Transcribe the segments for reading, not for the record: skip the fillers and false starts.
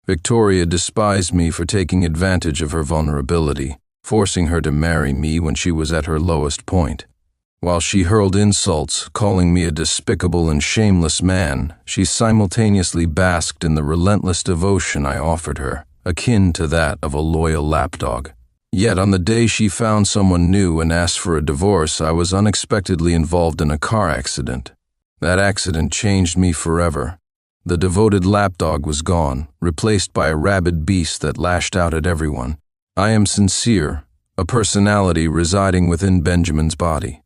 Victoria despised me for taking advantage of her vulnerability, forcing her to marry me when she was at her lowest point. While she hurled insults, calling me a despicable and shameless man, she simultaneously basked in the relentless devotion I offered her, akin to that of a loyal lapdog. Yet on the day she found someone new and asked for a divorce, I was unexpectedly involved in a car accident. That accident changed me forever. The devoted lapdog was gone, replaced by a rabid beast that lashed out at everyone. I am sincere, a personality residing within Benjamin's body.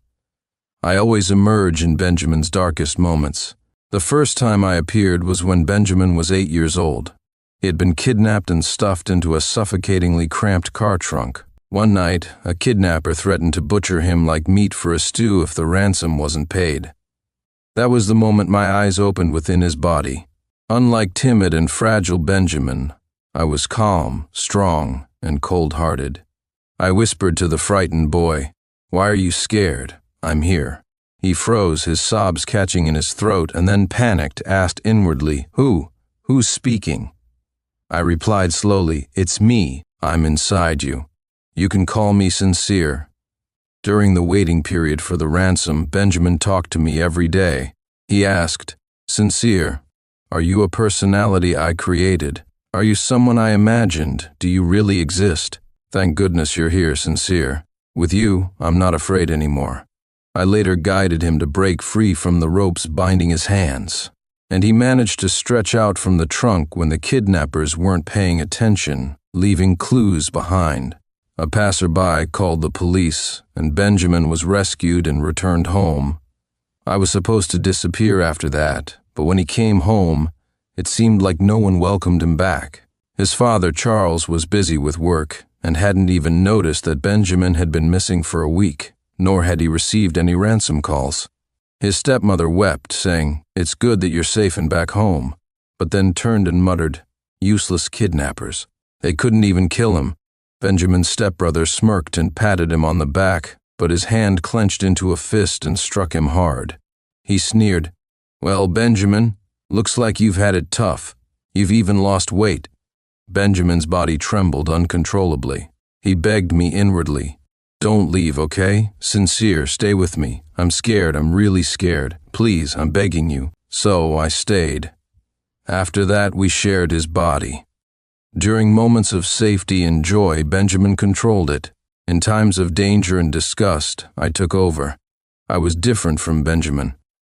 I always emerge in Benjamin's darkest moments. The first time I appeared was when Benjamin was 8 years old. He had been kidnapped and stuffed into a suffocatingly cramped car trunk. One night, a kidnapper threatened to butcher him like meat for a stew if the ransom wasn't paid. That was the moment my eyes opened within his body. Unlike timid and fragile Benjamin, I was calm, strong, and cold-hearted. I whispered to the frightened boy, "Why are you scared? I'm here." He froze, his sobs catching in his throat, and then panicked, asked inwardly, Who's speaking? I replied slowly, "It's me. I'm inside you. You can call me Sincere." During the waiting period for the ransom, Benjamin talked to me every day. He asked, "Sincere, are you a personality I created? Are you someone I imagined? Do you really exist? Thank goodness you're here, Sincere. With you, I'm not afraid anymore." I later guided him to break free from the ropes binding his hands, and he managed to stretch out from the trunk when the kidnappers weren't paying attention, leaving clues behind. A passerby called the police, and Benjamin was rescued and returned home. I was supposed to disappear after that, but when he came home, it seemed like no one welcomed him back. His father, Charles, was busy with work and hadn't even noticed that Benjamin had been missing for a week, nor had he received any ransom calls. His stepmother wept, saying, "It's good that you're safe and back home," but then turned and muttered, "Useless kidnappers. They couldn't even kill him." Benjamin's stepbrother smirked and patted him on the back, but his hand clenched into a fist and struck him hard. He sneered, "Well, Benjamin, looks like you've had it tough. You've even lost weight." Benjamin's body trembled uncontrollably. He begged me inwardly, "Don't leave, okay? Sincere, stay with me. I'm scared, I'm really scared. Please, I'm begging you." So I stayed. After that, we shared his body. During moments of safety and joy, Benjamin controlled it. In times of danger and disgust, I took over. I was different from Benjamin.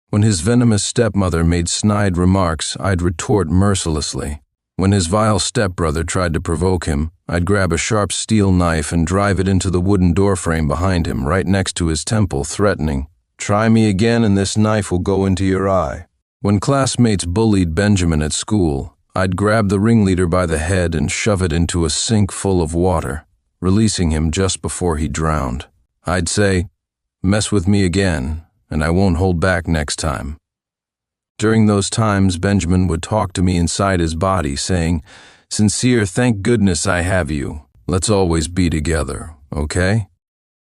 When his venomous stepmother made snide remarks, I'd retort mercilessly. When his vile stepbrother tried to provoke him, I'd grab a sharp steel knife and drive it into the wooden doorframe behind him, right next to his temple, threatening, "Try me again and this knife will go into your eye." When classmates bullied Benjamin at school, I'd grab the ringleader by the head and shove it into a sink full of water, releasing him just before he drowned. I'd say, "Mess with me again, and I won't hold back next time." During those times, Benjamin would talk to me inside his body, saying, "Sincere, thank goodness I have you. Let's always be together, okay?"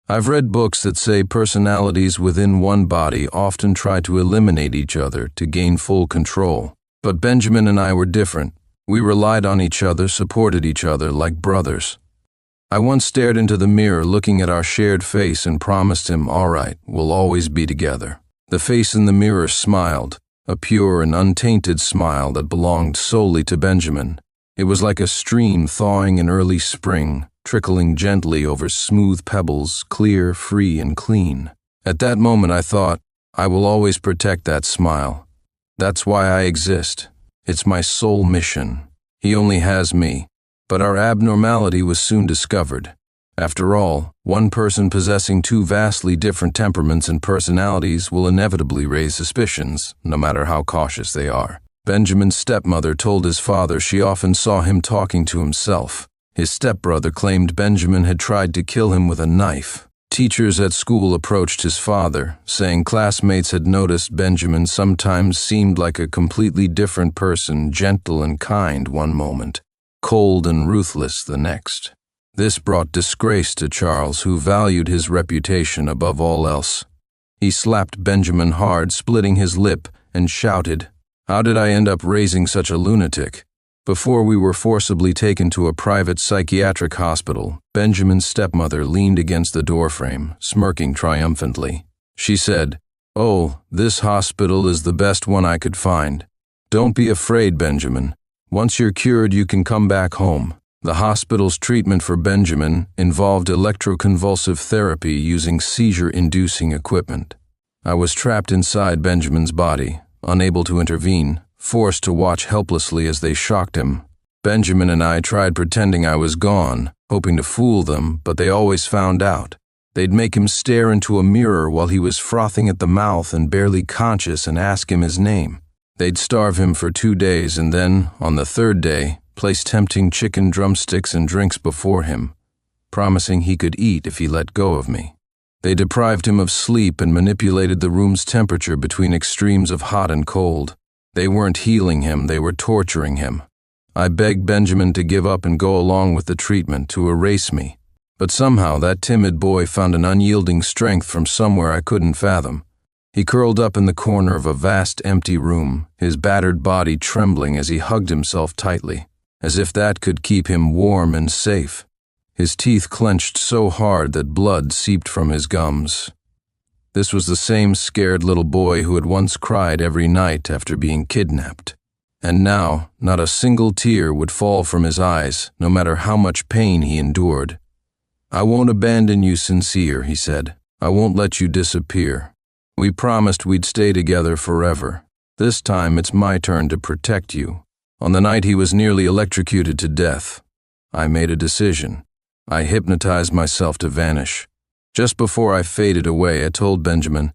I've read books that say personalities within one body often try to eliminate each other to gain full control. But Benjamin and I were different. We relied on each other, supported each other like brothers. I once stared into the mirror looking at our shared face and promised him, "All right, we'll always be together." The face in the mirror smiled, a pure and untainted smile that belonged solely to Benjamin. It was like a stream thawing in early spring, trickling gently over smooth pebbles, clear, free, and clean. At that moment I thought, I will always protect that smile. That's why I exist. It's my sole mission. He only has me. But our abnormality was soon discovered. After all, one person possessing two vastly different temperaments and personalities will inevitably raise suspicions, no matter how cautious they are. Benjamin's stepmother told his father she often saw him talking to himself. His stepbrother claimed Benjamin had tried to kill him with a knife. Teachers at school approached his father, saying classmates had noticed Benjamin sometimes seemed like a completely different person, gentle and kind one moment, cold and ruthless the next. This brought disgrace to Charles, who valued his reputation above all else. He slapped Benjamin hard, splitting his lip, and shouted, "How did I end up raising such a lunatic? Before we were forcibly taken to a private psychiatric hospital, Benjamin's stepmother leaned against the doorframe, smirking triumphantly. She said, "Oh, this hospital is the best one I could find. Don't be afraid, Benjamin. Once you're cured, you can come back home." The hospital's treatment for Benjamin involved electroconvulsive therapy using seizure-inducing equipment. I was trapped inside Benjamin's body, unable to intervene, forced to watch helplessly as they shocked him. Benjamin and I tried pretending I was gone, hoping to fool them, but they always found out. They'd make him stare into a mirror while he was frothing at the mouth and barely conscious and ask him his name. They'd starve him for 2 days and then, on the 3rd day, place tempting chicken drumsticks and drinks before him, promising he could eat if he let go of me. They deprived him of sleep and manipulated the room's temperature between extremes of hot and cold. They weren't healing him, they were torturing him. I begged Benjamin to give up and go along with the treatment, to erase me. But somehow that timid boy found an unyielding strength from somewhere I couldn't fathom. He curled up in the corner of a vast empty room, his battered body trembling as he hugged himself tightly, as if that could keep him warm and safe. His teeth clenched so hard that blood seeped from his gums. This was the same scared little boy who had once cried every night after being kidnapped. And now, not a single tear would fall from his eyes, no matter how much pain he endured. "I won't abandon you, Sincere," he said. "I won't let you disappear. We promised we'd stay together forever. This time it's my turn to protect you." On the night he was nearly electrocuted to death, I made a decision. I hypnotized myself to vanish. Just before I faded away, I told Benjamin,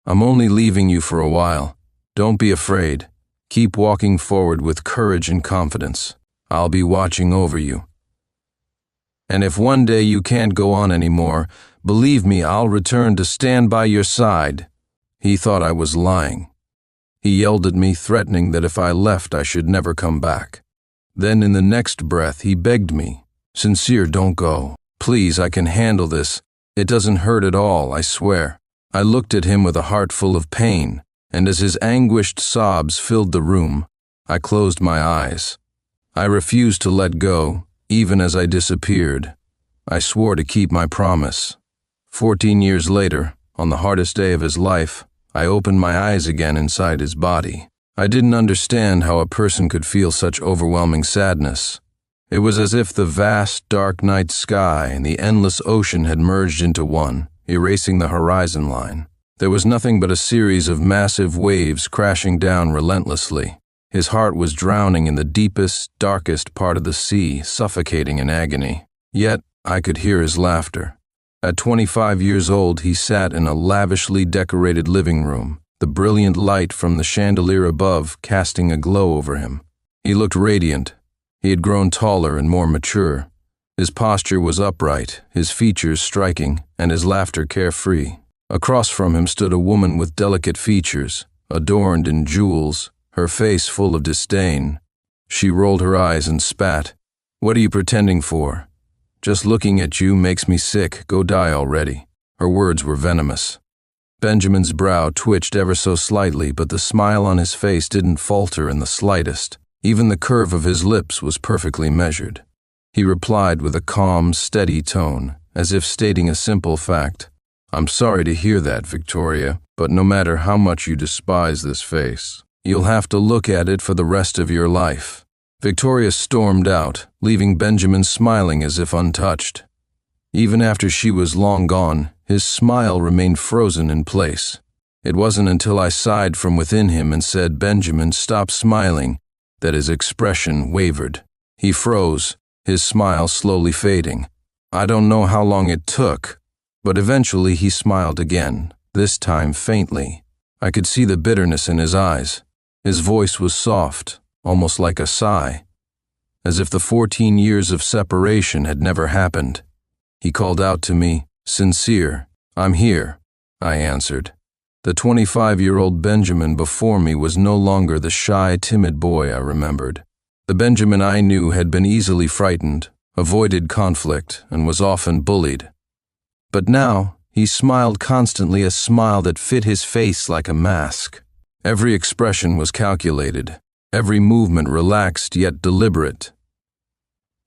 "I'm only leaving you for a while. Don't be afraid. Keep walking forward with courage and confidence. I'll be watching over you. And if one day you can't go on anymore, believe me, I'll return to stand by your side." He thought I was lying. He yelled at me, threatening that if I left, I should never come back. Then in the next breath, he begged me, "Sincere, don't go. Please, I can handle this. It doesn't hurt at all, I swear." I looked at him with a heart full of pain, and as his anguished sobs filled the room, I closed my eyes. I refused to let go, even as I disappeared. I swore to keep my promise. 14 years later, on the hardest day of his life, I opened my eyes again inside his body. I didn't understand how a person could feel such overwhelming sadness. It was as if the vast, dark night sky and the endless ocean had merged into one, erasing the horizon line. There was nothing but a series of massive waves crashing down relentlessly. His heart was drowning in the deepest, darkest part of the sea, suffocating in agony. Yet, I could hear his laughter. At 25 years old, he sat in a lavishly decorated living room, the brilliant light from the chandelier above casting a glow over him. He looked radiant. He had grown taller and more mature. His posture was upright, his features striking, and his laughter carefree. Across from him stood a woman with delicate features, adorned in jewels, her face full of disdain. She rolled her eyes and spat. "What are you pretending for? Just looking at you makes me sick. Go die already." Her words were venomous. Benjamin's brow twitched ever so slightly, but the smile on his face didn't falter in the slightest. Even the curve of his lips was perfectly measured. He replied with a calm, steady tone, as if stating a simple fact. "I'm sorry to hear that, Victoria, but no matter how much you despise this face, you'll have to look at it for the rest of your life." Victoria stormed out, leaving Benjamin smiling as if untouched. Even after she was long gone, his smile remained frozen in place. It wasn't until I sighed from within him and said, "Benjamin, stop smiling," that his expression wavered. He froze, his smile slowly fading. I don't know how long it took, but eventually he smiled again, this time faintly. I could see the bitterness in his eyes. His voice was soft, almost like a sigh, as if the 14 years of separation had never happened. He called out to me, "Sincere, I'm here," I answered. The 25-year-old Benjamin before me was no longer the shy, timid boy I remembered. The Benjamin I knew had been easily frightened, avoided conflict, and was often bullied. But now, he smiled constantly, a smile that fit his face like a mask. Every expression was calculated, every movement relaxed yet deliberate.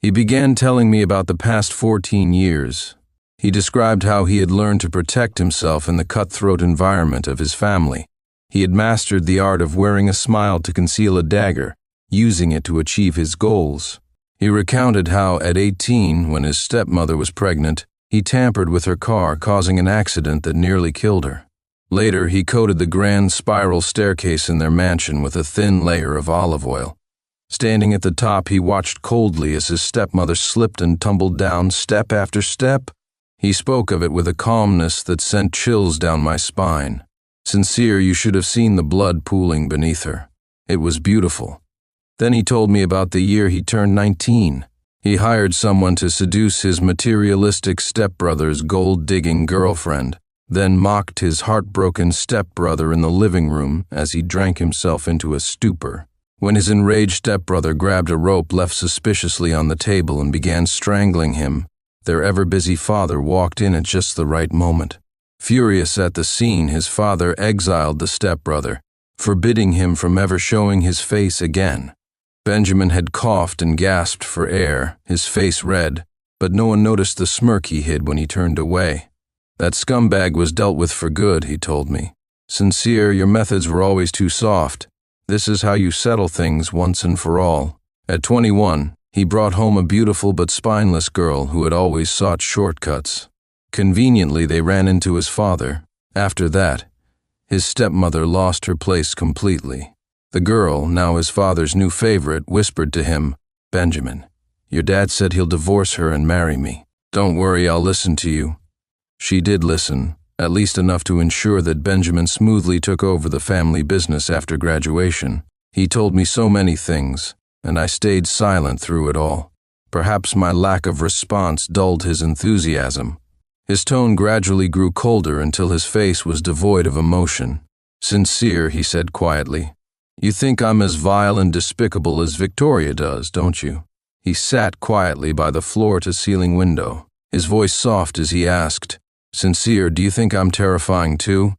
He began telling me about the past 14 years. He described how he had learned to protect himself in the cutthroat environment of his family. He had mastered the art of wearing a smile to conceal a dagger, using it to achieve his goals. He recounted how, at 18, when his stepmother was pregnant, he tampered with her car, causing an accident that nearly killed her. Later, he coated the grand spiral staircase in their mansion with a thin layer of olive oil. Standing at the top, he watched coldly as his stepmother slipped and tumbled down step after step. He spoke of it with a calmness that sent chills down my spine. Sincere, you should have seen the blood pooling beneath her. It was beautiful. Then he told me about the year he turned 19. He hired someone to seduce his materialistic stepbrother's gold-digging girlfriend, then mocked his heartbroken stepbrother in the living room as he drank himself into a stupor. When his enraged stepbrother grabbed a rope left suspiciously on the table and began strangling him, their ever-busy father walked in at just the right moment. Furious at the scene, his father exiled the stepbrother, forbidding him from ever showing his face again. Benjamin had coughed and gasped for air, his face red, but no one noticed the smirk he hid when he turned away. That scumbag was dealt with for good, he told me. Sincere, your methods were always too soft. This is how you settle things once and for all. At 21, he brought home a beautiful but spineless girl who had always sought shortcuts. Conveniently, they ran into his father. After that, his stepmother lost her place completely. The girl, now his father's new favorite, whispered to him, "Benjamin, your dad said he'll divorce her and marry me. Don't worry, I'll listen to you." She did listen, at least enough to ensure that Benjamin smoothly took over the family business after graduation. He told me so many things, and I stayed silent through it all. Perhaps my lack of response dulled his enthusiasm. His tone gradually grew colder until his face was devoid of emotion. "Sincere," he said quietly. "You think I'm as vile and despicable as Victoria does, don't you?" He sat quietly by the floor-to-ceiling window, his voice soft as he asked, "Sincere, do you think I'm terrifying too?"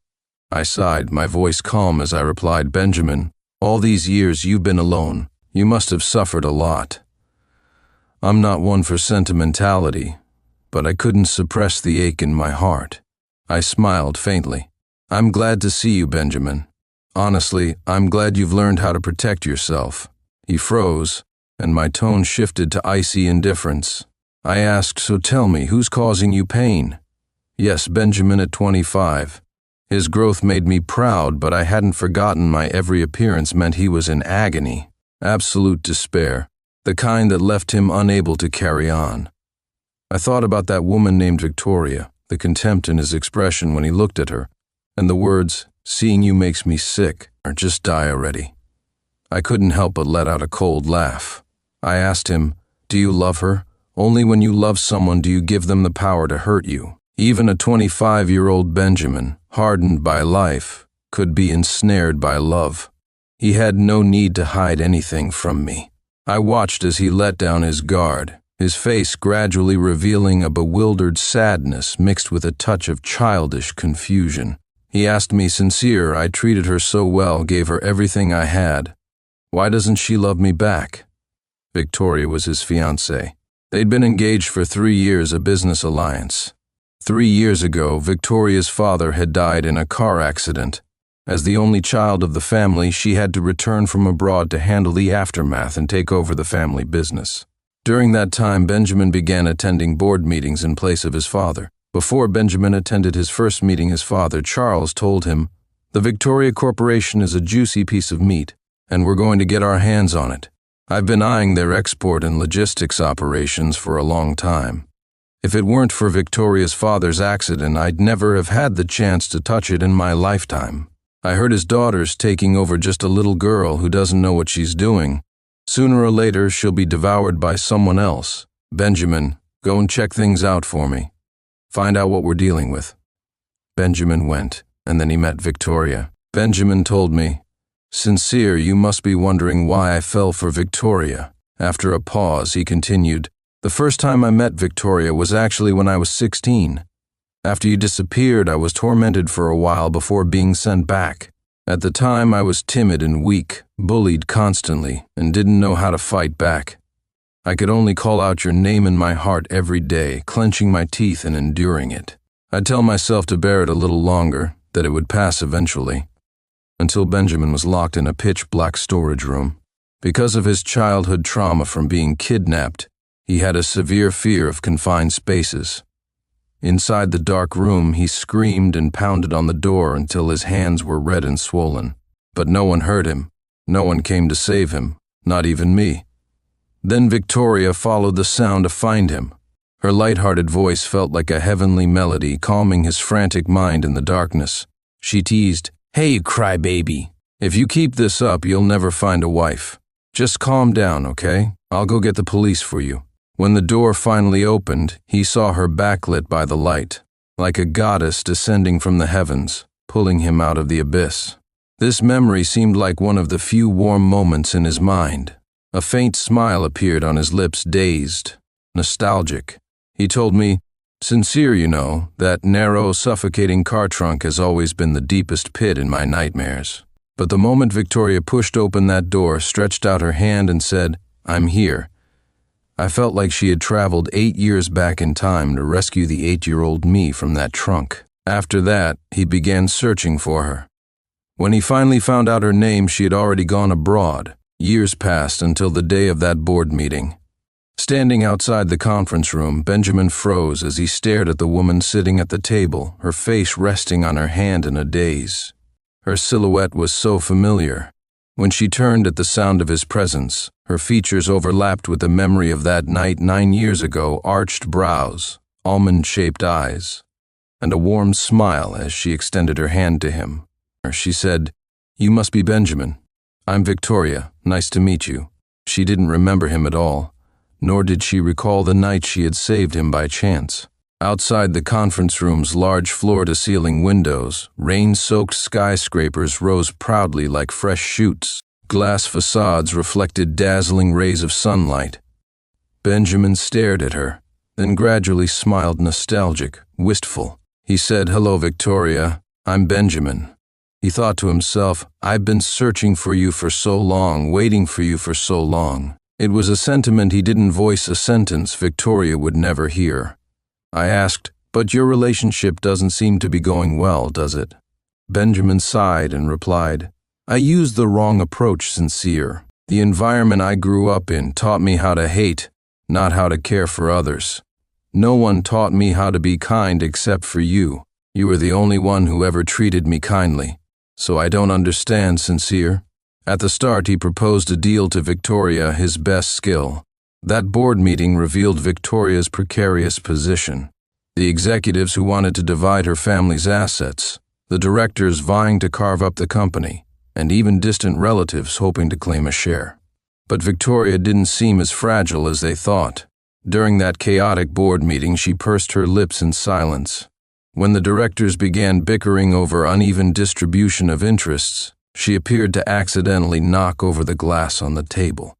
I sighed, my voice calm as I replied, "Benjamin, all these years you've been alone. You must have suffered a lot. I'm not one for sentimentality, but I couldn't suppress the ache in my heart." I smiled faintly. "I'm glad to see you, Benjamin. Honestly, I'm glad you've learned how to protect yourself." He froze, and my tone shifted to icy indifference. I asked, "So tell me, who's causing you pain?" Yes, Benjamin at 25. His growth made me proud, but I hadn't forgotten my every appearance meant he was in agony. Absolute despair, the kind that left him unable to carry on. I thought about that woman named Victoria, the contempt in his expression when he looked at her, and the words, "Seeing you makes me sick," or "Just die already." I couldn't help but let out a cold laugh. I asked him, "Do you love her? Only when you love someone do you give them the power to hurt you." Even a 25-year-old Benjamin, hardened by life, could be ensnared by love. He had no need to hide anything from me. I watched as he let down his guard, his face gradually revealing a bewildered sadness mixed with a touch of childish confusion. He asked me, "Sincere, I treated her so well, gave her everything I had. Why doesn't she love me back?" Victoria was his fiancée. They'd been engaged for 3 years, a business alliance. 3 years ago, Victoria's father had died in a car accident. As the only child of the family, she had to return from abroad to handle the aftermath and take over the family business. During that time, Benjamin began attending board meetings in place of his father. Before Benjamin attended his first meeting, his father, Charles, told him, "The Victoria Corporation is a juicy piece of meat, and we're going to get our hands on it. I've been eyeing their export and logistics operations for a long time. If it weren't for Victoria's father's accident, I'd never have had the chance to touch it in my lifetime. I heard his daughter's taking over just a little girl who doesn't know what she's doing. Sooner or later, she'll be devoured by someone else. Benjamin, go and check things out for me. Find out what we're dealing with." Benjamin went, and then he met Victoria. Benjamin told me, "Sincere, you must be wondering why I fell for Victoria." After a pause, he continued, "The first time I met Victoria was actually when I was 16. After you disappeared, I was tormented for a while before being sent back. At the time, I was timid and weak, bullied constantly, and didn't know how to fight back. I could only call out your name in my heart every day, clenching my teeth and enduring it. I'd tell myself to bear it a little longer, that it would pass eventually. Until Benjamin was locked in a pitch-black storage room. Because of his childhood trauma from being kidnapped, he had a severe fear of confined spaces. Inside the dark room, he screamed and pounded on the door until his hands were red and swollen. But no one heard him. No one came to save him, not even me. Then Victoria followed the sound to find him. Her light-hearted voice felt like a heavenly melody, calming his frantic mind in the darkness. She teased, "Hey, you crybaby. If you keep this up, you'll never find a wife. Just calm down, okay? I'll go get the police for you." When the door finally opened, he saw her backlit by the light, like a goddess descending from the heavens, pulling him out of the abyss. This memory seemed like one of the few warm moments in his mind. A faint smile appeared on his lips, dazed, nostalgic. He told me, "Sincere, you know, that narrow, suffocating car trunk has always been the deepest pit in my nightmares." But the moment Victoria pushed open that door, stretched out her hand and said, "I'm here," I felt like she had traveled 8 years back in time to rescue the 8-year-old me from that trunk. After that, he began searching for her. When he finally found out her name, she had already gone abroad. Years passed until the day of that board meeting. Standing outside the conference room, Benjamin froze as he stared at the woman sitting at the table, her face resting on her hand in a daze. Her silhouette was so familiar. When she turned at the sound of his presence, her features overlapped with the memory of that night 9 years ago, arched brows, almond-shaped eyes, and a warm smile as she extended her hand to him. She said, "You must be Benjamin. I'm Victoria. Nice to meet you." She didn't remember him at all, nor did she recall the night she had saved him by chance. Outside the conference room's large floor-to-ceiling windows, rain-soaked skyscrapers rose proudly like fresh shoots. Glass facades reflected dazzling rays of sunlight. Benjamin stared at her, then gradually smiled, nostalgic, wistful. He said, "Hello, Victoria. I'm Benjamin." He thought to himself, "I've been searching for you for so long, waiting for you for so long." It was a sentiment he didn't voice, a sentence Victoria would never hear. I asked, "But your relationship doesn't seem to be going well, does it?" Benjamin sighed and replied, "I used the wrong approach, Sincere. The environment I grew up in taught me how to hate, not how to care for others. No one taught me how to be kind except for you. You were the only one who ever treated me kindly. So I don't understand, Sincere." At the start, he proposed a deal to Victoria, his best skill. That board meeting revealed Victoria's precarious position. The executives who wanted to divide her family's assets, the directors vying to carve up the company, and even distant relatives hoping to claim a share. But Victoria didn't seem as fragile as they thought. During that chaotic board meeting, she pursed her lips in silence. When the directors began bickering over uneven distribution of interests, she appeared to accidentally knock over the glass on the table.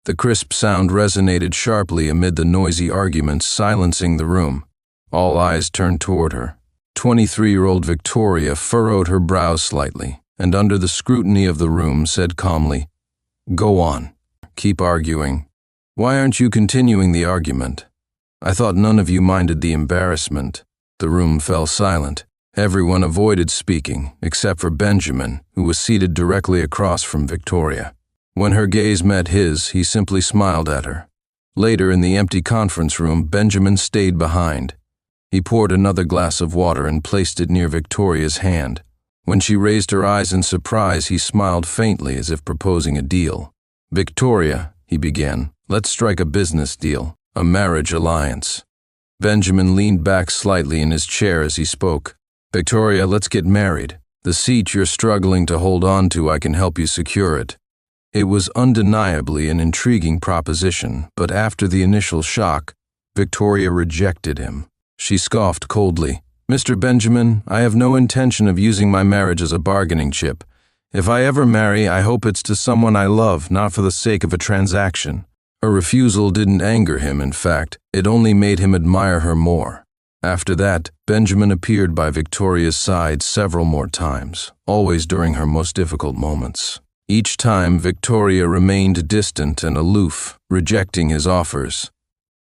The crisp sound resonated sharply amid the noisy arguments, silencing the room. All eyes turned toward her. 23-year-old Victoria furrowed her brows slightly, and under the scrutiny of the room said calmly, "Go on. Keep arguing. Why aren't you continuing the argument? I thought none of you minded the embarrassment." The room fell silent. Everyone avoided speaking, except for Benjamin, who was seated directly across from Victoria. When her gaze met his, he simply smiled at her. Later, in the empty conference room, Benjamin stayed behind. He poured another glass of water and placed it near Victoria's hand. When she raised her eyes in surprise, he smiled faintly as if proposing a deal. "Victoria," he began, "let's strike a business deal, a marriage alliance." Benjamin leaned back slightly in his chair as he spoke. "Victoria, let's get married. The seat you're struggling to hold on to, I can help you secure it." It was undeniably an intriguing proposition, but after the initial shock, Victoria rejected him. She scoffed coldly. "Mr. Benjamin, I have no intention of using my marriage as a bargaining chip. If I ever marry, I hope it's to someone I love, not for the sake of a transaction." Her refusal didn't anger him, in fact, it only made him admire her more. After that, Benjamin appeared by Victoria's side several more times, always during her most difficult moments. Each time, Victoria remained distant and aloof, rejecting his offers.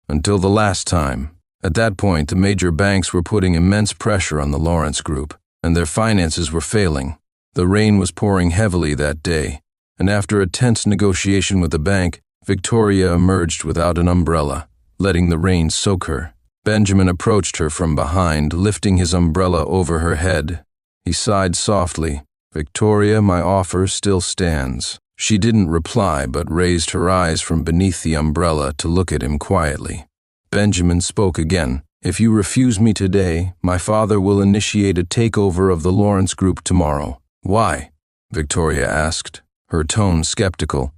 Until the last time. At that point, the major banks were putting immense pressure on the Lawrence Group, and their finances were failing. The rain was pouring heavily that day, and after a tense negotiation with the bank, Victoria emerged without an umbrella, letting the rain soak her. Benjamin approached her from behind, lifting his umbrella over her head. He sighed softly. "Victoria, my offer still stands." She didn't reply, but raised her eyes from beneath the umbrella to look at him quietly. Benjamin spoke again. "If you refuse me today, my father will initiate a takeover of the Lawrence Group tomorrow." "Why?" Victoria asked, her tone skeptical.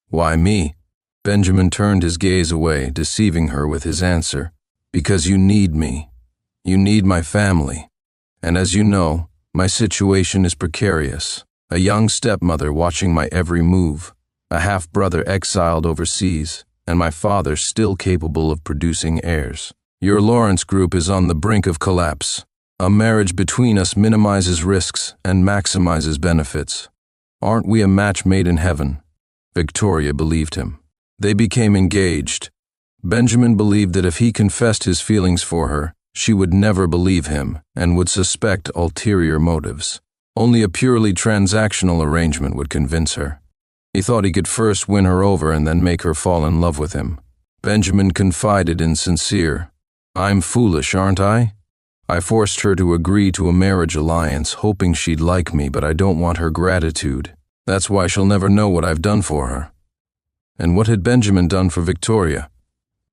"Why me?" Benjamin turned his gaze away, deceiving her with his answer. "Because you need me. You need my family. And as you know, my situation is precarious. A young stepmother watching my every move, a half-brother exiled overseas, and my father still capable of producing heirs. Your Lawrence Group is on the brink of collapse. A marriage between us minimizes risks and maximizes benefits. Aren't we a match made in heaven?" Victoria believed him. They became engaged. Benjamin believed that if he confessed his feelings for her, she would never believe him and would suspect ulterior motives. Only a purely transactional arrangement would convince her. He thought he could first win her over and then make her fall in love with him. Benjamin confided in Sincere, "I'm foolish, aren't I? I forced her to agree to a marriage alliance, hoping she'd like me, but I don't want her gratitude. That's why she'll never know what I've done for her." And what had Benjamin done for Victoria?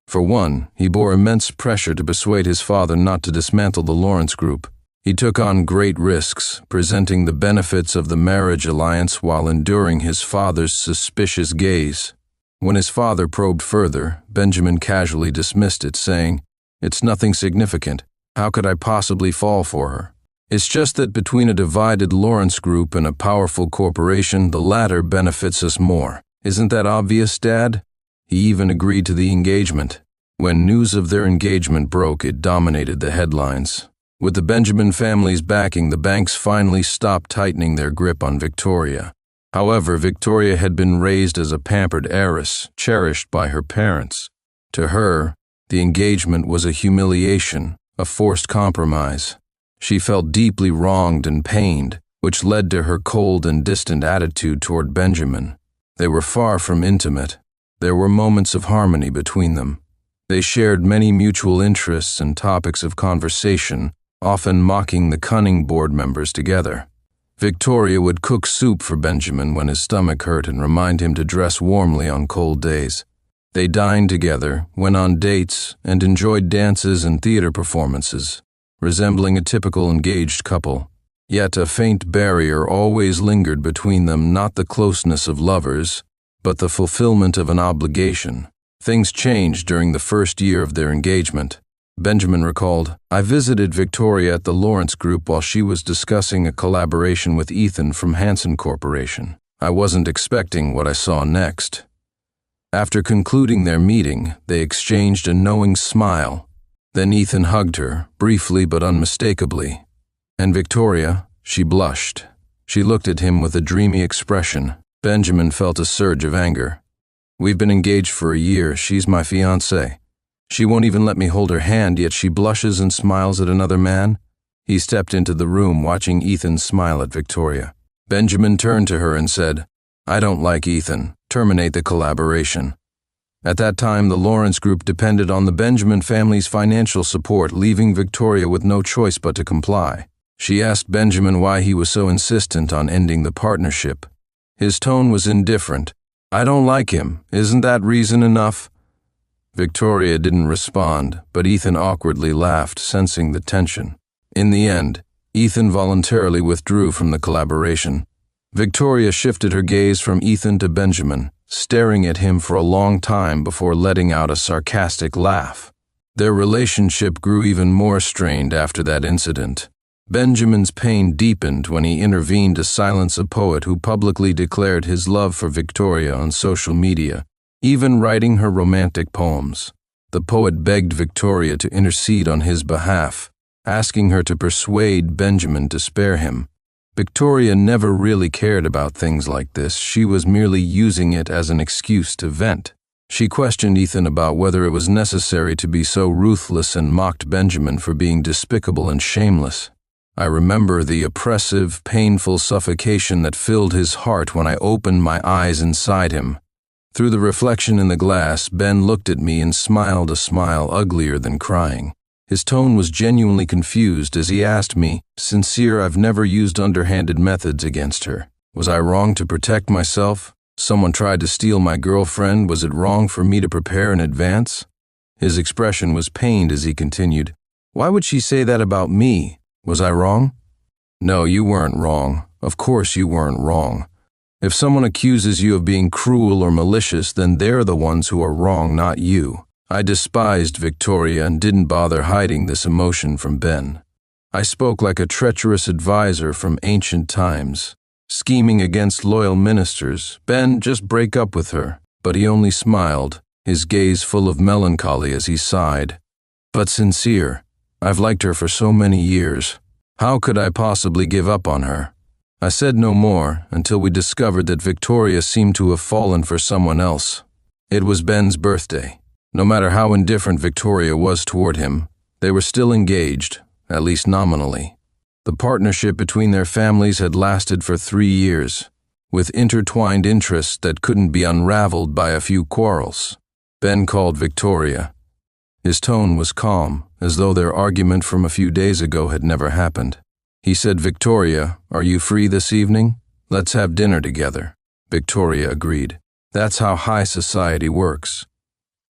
For one, he bore immense pressure to persuade his father not to dismantle the Lawrence Group. He took on great risks, presenting the benefits of the marriage alliance while enduring his father's suspicious gaze. When his father probed further, Benjamin casually dismissed it, saying, "It's nothing significant. How could I possibly fall for her? It's just that between a divided Lawrence Group and a powerful corporation, the latter benefits us more. Isn't that obvious, Dad?" He even agreed to the engagement. When news of their engagement broke, it dominated the headlines. With the Benjamin family's backing, the banks finally stopped tightening their grip on Victoria. However, Victoria had been raised as a pampered heiress, cherished by her parents. To her, the engagement was a humiliation, a forced compromise. She felt deeply wronged and pained, which led to her cold and distant attitude toward Benjamin. They were far from intimate. There were moments of harmony between them. They shared many mutual interests and topics of conversation, often mocking the cunning board members together. Victoria would cook soup for Benjamin when his stomach hurt and remind him to dress warmly on cold days. They dined together, went on dates, and enjoyed dances and theater performances, resembling a typical engaged couple. Yet a faint barrier always lingered between them, not the closeness of lovers, but the fulfillment of an obligation. Things changed during the first year of their engagement. Benjamin recalled, "I visited Victoria at the Lawrence Group while she was discussing a collaboration with Ethan from Hansen Corporation. I wasn't expecting what I saw next." After concluding their meeting, they exchanged a knowing smile. Then Ethan hugged her, briefly but unmistakably. And Victoria, she blushed. She looked at him with a dreamy expression. Benjamin felt a surge of anger. "We've been engaged for a year. She's my fiancée. She won't even let me hold her hand, yet she blushes and smiles at another man." He stepped into the room, watching Ethan smile at Victoria. Benjamin turned to her and said, "I don't like Ethan. Terminate the collaboration." At that time, the Lawrence Group depended on the Benjamin family's financial support, leaving Victoria with no choice but to comply. She asked Benjamin why he was so insistent on ending the partnership. His tone was indifferent. "I don't like him. Isn't that reason enough?" Victoria didn't respond, but Ethan awkwardly laughed, sensing the tension. In the end, Ethan voluntarily withdrew from the collaboration. Victoria shifted her gaze from Ethan to Benjamin, staring at him for a long time before letting out a sarcastic laugh. Their relationship grew even more strained after that incident. Benjamin's pain deepened when he intervened to silence a poet who publicly declared his love for Victoria on social media, even writing her romantic poems. The poet begged Victoria to intercede on his behalf, asking her to persuade Benjamin to spare him. Victoria never really cared about things like this. She was merely using it as an excuse to vent. She questioned Ethan about whether it was necessary to be so ruthless and mocked Benjamin for being despicable and shameless. I remember the oppressive, painful suffocation that filled his heart when I opened my eyes inside him. Through the reflection in the glass, Ben looked at me and smiled a smile uglier than crying. His tone was genuinely confused as he asked me, "Sincere, I've never used underhanded methods against her. Was I wrong to protect myself? Someone tried to steal my girlfriend. Was it wrong for me to prepare in advance?" His expression was pained as he continued, "Why would she say that about me? Was I wrong?" "No, you weren't wrong. Of course you weren't wrong. If someone accuses you of being cruel or malicious, then they're the ones who are wrong, not you." I despised Victoria and didn't bother hiding this emotion from Ben. I spoke like a treacherous advisor from ancient times, scheming against loyal ministers. "Ben, just break up with her." But he only smiled, his gaze full of melancholy as he sighed. "But Sincere, I've liked her for so many years. How could I possibly give up on her?" I said no more until we discovered that Victoria seemed to have fallen for someone else. It was Ben's birthday. No matter how indifferent Victoria was toward him, they were still engaged, at least nominally. The partnership between their families had lasted for 3 years, with intertwined interests that couldn't be unraveled by a few quarrels. Ben called Victoria. His tone was calm, as though their argument from a few days ago had never happened. He said, "Victoria, are you free this evening? Let's have dinner together." Victoria agreed. That's how high society works.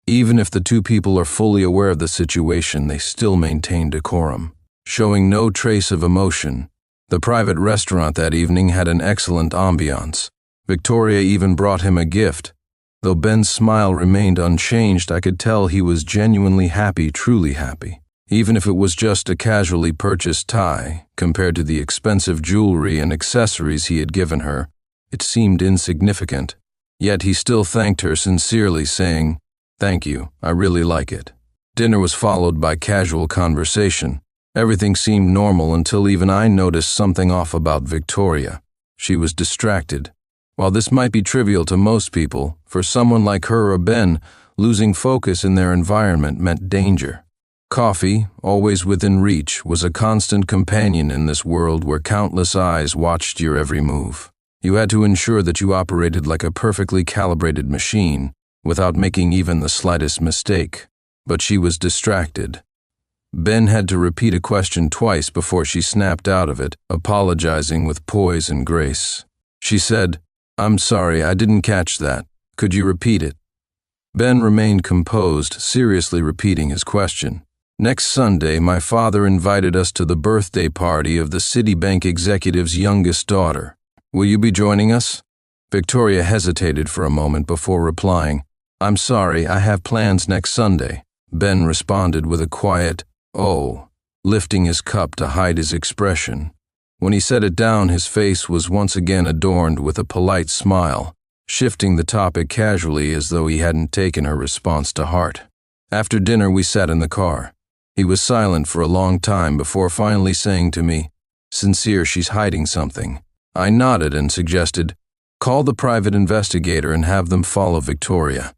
Even if the two people are fully aware of the situation, they still maintain decorum, showing no trace of emotion. The private restaurant that evening had an excellent ambiance. Victoria even brought him a gift. Though Ben's smile remained unchanged, I could tell he was genuinely happy, truly happy. Even if it was just a casually purchased tie, compared to the expensive jewelry and accessories he had given her, it seemed insignificant. Yet he still thanked her sincerely, saying, "Thank you, I really like it." Dinner was followed by casual conversation. Everything seemed normal until even I noticed something off about Victoria. She was distracted. While this might be trivial to most people, for someone like her or Ben, losing focus in their environment meant danger. Coffee, always within reach, was a constant companion in this world where countless eyes watched your every move. You had to ensure that you operated like a perfectly calibrated machine, without making even the slightest mistake. But she was distracted. Ben had to repeat a question twice before she snapped out of it, apologizing with poise and grace. She said, "I'm sorry, I didn't catch that. Could you repeat it?" Ben remained composed, seriously repeating his question. "Next Sunday, my father invited us to the birthday party of the Citibank executive's youngest daughter. Will you be joining us?" Victoria hesitated for a moment before replying, "I'm sorry, I have plans next Sunday." Ben responded with a quiet, "Oh," lifting his cup to hide his expression. When he set it down, his face was once again adorned with a polite smile, shifting the topic casually as though he hadn't taken her response to heart. After dinner, we sat in the car. He was silent for a long time before finally saying to me, "Sincere, she's hiding something." I nodded and suggested, "Call the private investigator and have them follow Victoria."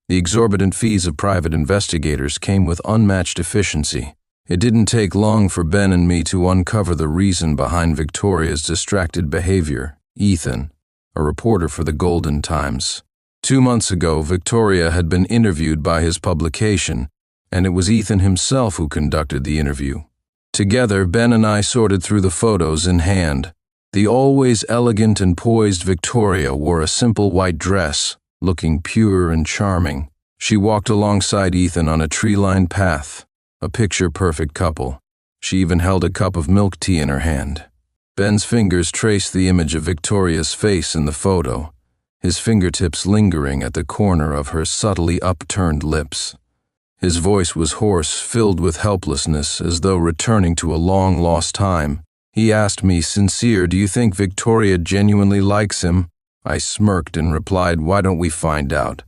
The exorbitant fees of private investigators came with unmatched efficiency. It didn't take long for Ben and me to uncover the reason behind Victoria's distracted behavior. Ethan, a reporter for the Golden Times. 2 months ago, Victoria had been interviewed by his publication, and it was Ethan himself who conducted the interview. Together, Ben and I sorted through the photos in hand. The always elegant and poised Victoria wore a simple white dress, looking pure and charming. She walked alongside Ethan on a tree-lined path, a picture-perfect couple. She even held a cup of milk tea in her hand. Ben's fingers traced the image of Victoria's face in the photo, his fingertips lingering at the corner of her subtly upturned lips. His voice was hoarse, filled with helplessness, as though returning to a long-lost time. He asked me, "Sincere, do you think Victoria genuinely likes him?" I smirked and replied, "Why don't we find out?"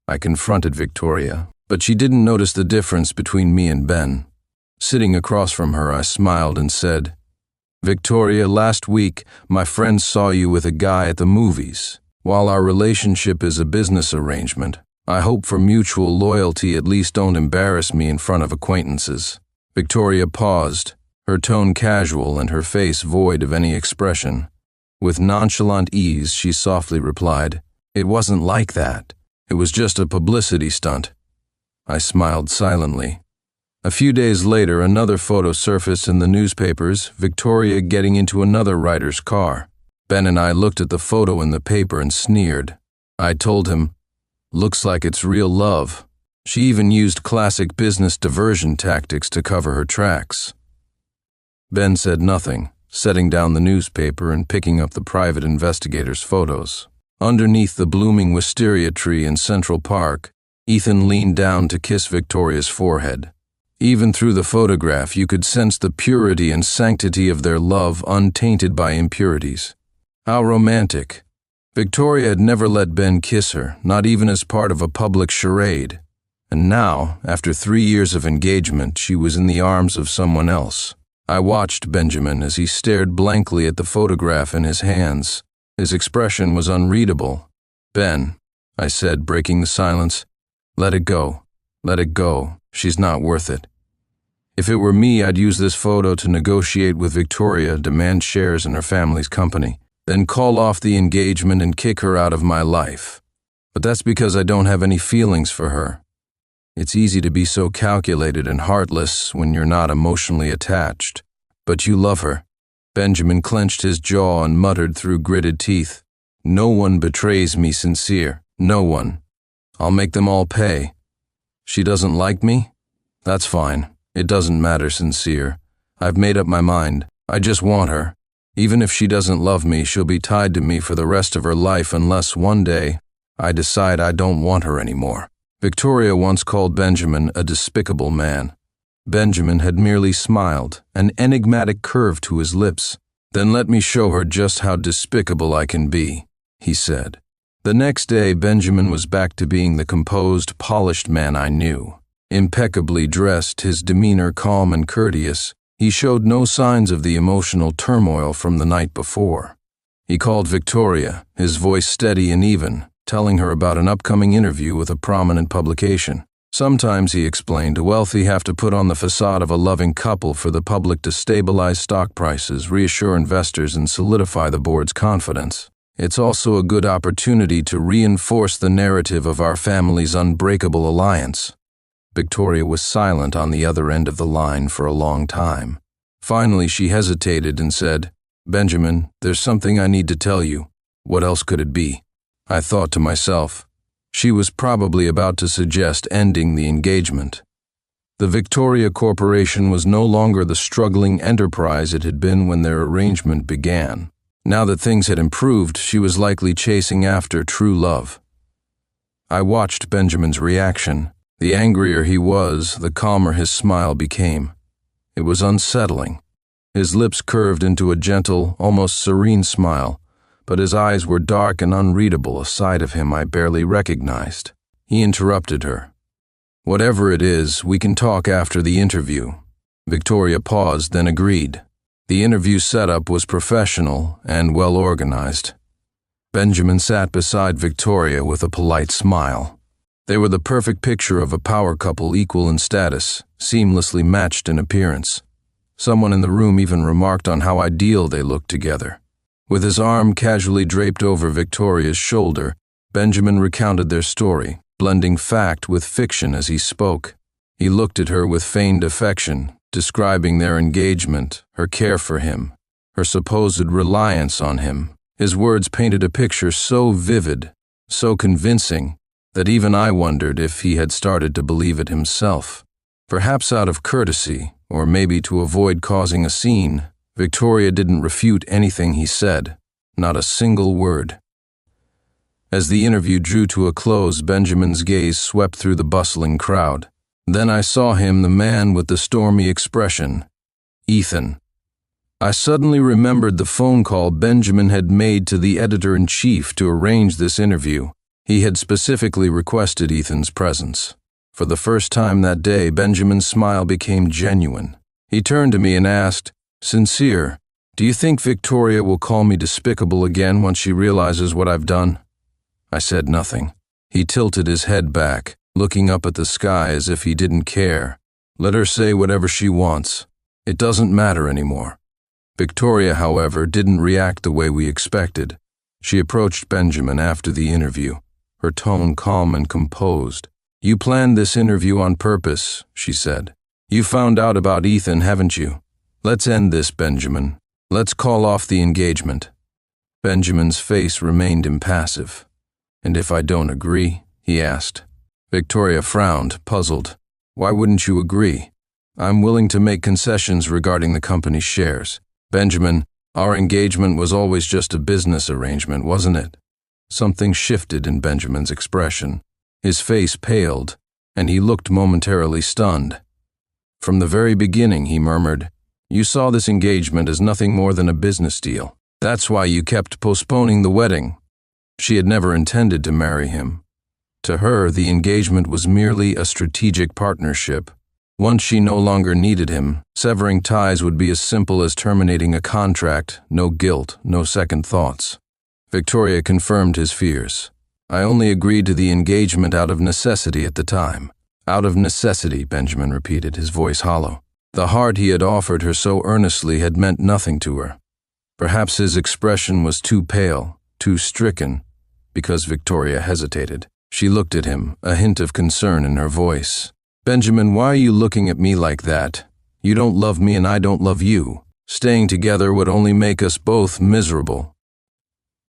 I confronted Victoria, But she didn't notice the difference between me and Ben. Sitting across from her, I smiled and said, "Victoria, last week, my friend saw you with a guy at the movies. While our relationship is a business arrangement, I hope for mutual loyalty at least don't embarrass me in front of acquaintances." Victoria paused, her tone casual and her face void of any expression. With nonchalant ease, she softly replied, "It wasn't like that. It was just a publicity stunt." I smiled silently. A few days later, another photo surfaced in the newspapers, Victoria getting into another writer's car. Ben and I looked at the photo in the paper and sneered. I told him, "Looks like it's real love." She even used classic business diversion tactics to cover her tracks. Ben said nothing, setting down the newspaper and picking up the private investigator's photos. Underneath the blooming wisteria tree in Central Park, Ethan leaned down to kiss Victoria's forehead. Even through the photograph, you could sense the purity and sanctity of their love untainted by impurities. How romantic. Victoria had never let Ben kiss her, not even as part of a public charade. And now, after 3 years of engagement, she was in the arms of someone else. I watched Benjamin as he stared blankly at the photograph in his hands. His expression was unreadable. "Ben," I said, breaking the silence, "let it go. Let it go. She's not worth it." If it were me, I'd use this photo to negotiate with Victoria, demand shares in her family's company, then call off the engagement and kick her out of my life. But that's because I don't have any feelings for her. It's easy to be so calculated and heartless when you're not emotionally attached. But you love her. Benjamin clenched his jaw and muttered through gritted teeth, "No one betrays me sincere. No one. I'll make them all pay. She doesn't like me? That's fine. It doesn't matter, sincere. I've made up my mind. I just want her. Even if she doesn't love me, she'll be tied to me for the rest of her life unless one day I decide I don't want her anymore." Victoria once called Benjamin a despicable man. Benjamin had merely smiled, an enigmatic curve to his lips. "Then let me show her just how despicable I can be," he said. The next day, Benjamin was back to being the composed, polished man I knew. Impeccably dressed, his demeanor calm and courteous, he showed no signs of the emotional turmoil from the night before. He called Victoria, his voice steady and even, telling her about an upcoming interview with a prominent publication. Sometimes, he explained, wealthy have to put on the facade of a loving couple for the public to stabilize stock prices, reassure investors, and solidify the board's confidence. It's also a good opportunity to reinforce the narrative of our family's unbreakable alliance. Victoria was silent on the other end of the line for a long time. Finally, she hesitated and said, "Benjamin, there's something I need to tell you. What else could it be?" I thought to myself, she was probably about to suggest ending the engagement. The Victoria Corporation was no longer the struggling enterprise it had been when their arrangement began. Now that things had improved, she was likely chasing after true love. I watched Benjamin's reaction. The angrier he was, the calmer his smile became. It was unsettling. His lips curved into a gentle, almost serene smile, but his eyes were dark and unreadable, a side of him I barely recognized. He interrupted her. "Whatever it is, we can talk after the interview." Victoria paused, then agreed. The interview setup was professional and well organized. Benjamin sat beside Victoria with a polite smile. They were the perfect picture of a power couple equal in status, seamlessly matched in appearance. Someone in the room even remarked on how ideal they looked together. With his arm casually draped over Victoria's shoulder, Benjamin recounted their story, blending fact with fiction as he spoke. He looked at her with feigned affection, describing their engagement, her care for him, her supposed reliance on him. His words painted a picture so vivid, so convincing, that even I wondered if he had started to believe it himself. Perhaps out of courtesy, or maybe to avoid causing a scene, Victoria didn't refute anything he said, not a single word. As the interview drew to a close, Benjamin's gaze swept through the bustling crowd. Then I saw him, the man with the stormy expression, Ethan. I suddenly remembered the phone call Benjamin had made to the editor-in-chief to arrange this interview. He had specifically requested Ethan's presence. For the first time that day, Benjamin's smile became genuine. He turned to me and asked, "Sincere, do you think Victoria will call me despicable again once she realizes what I've done?" I said nothing. He tilted his head back, looking up at the sky as if he didn't care. "Let her say whatever she wants. It doesn't matter anymore." Victoria, however, didn't react the way we expected. She approached Benjamin after the interview, her tone calm and composed. "You planned this interview on purpose," she said. "You found out about Ethan, haven't you? Let's end this, Benjamin. Let's call off the engagement." Benjamin's face remained impassive. "And if I don't agree?" he asked. Victoria frowned, puzzled. "Why wouldn't you agree? I'm willing to make concessions regarding the company's shares. Benjamin, our engagement was always just a business arrangement, wasn't it?" Something shifted in Benjamin's expression. His face paled, and he looked momentarily stunned. "From the very beginning," he murmured, "you saw this engagement as nothing more than a business deal. That's why you kept postponing the wedding." She had never intended to marry him. To her, the engagement was merely a strategic partnership. Once she no longer needed him, severing ties would be as simple as terminating a contract, no guilt, no second thoughts. Victoria confirmed his fears. "I only agreed to the engagement out of necessity at the time." "Out of necessity," Benjamin repeated, his voice hollow. The heart he had offered her so earnestly had meant nothing to her. Perhaps his expression was too pale, too stricken, because Victoria hesitated. She looked at him, a hint of concern in her voice. "Benjamin, why are you looking at me like that? You don't love me and I don't love you. Staying together would only make us both miserable."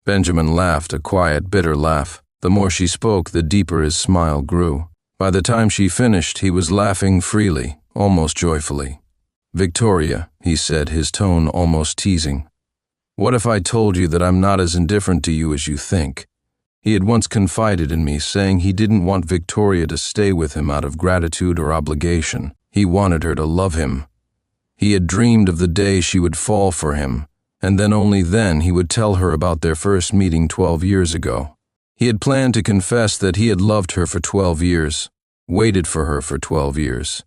Benjamin laughed, a quiet, bitter laugh. The more she spoke, the deeper his smile grew. By the time she finished, he was laughing freely, almost joyfully. "Victoria," he said, his tone almost teasing, "what if I told you that I'm not as indifferent to you as you think?" He had once confided in me, saying he didn't want Victoria to stay with him out of gratitude or obligation. He wanted her to love him. He had dreamed of the day she would fall for him, and then only then he would tell her about their first meeting 12 years ago. He had planned to confess that he had loved her for 12 years, waited for her for 12 years.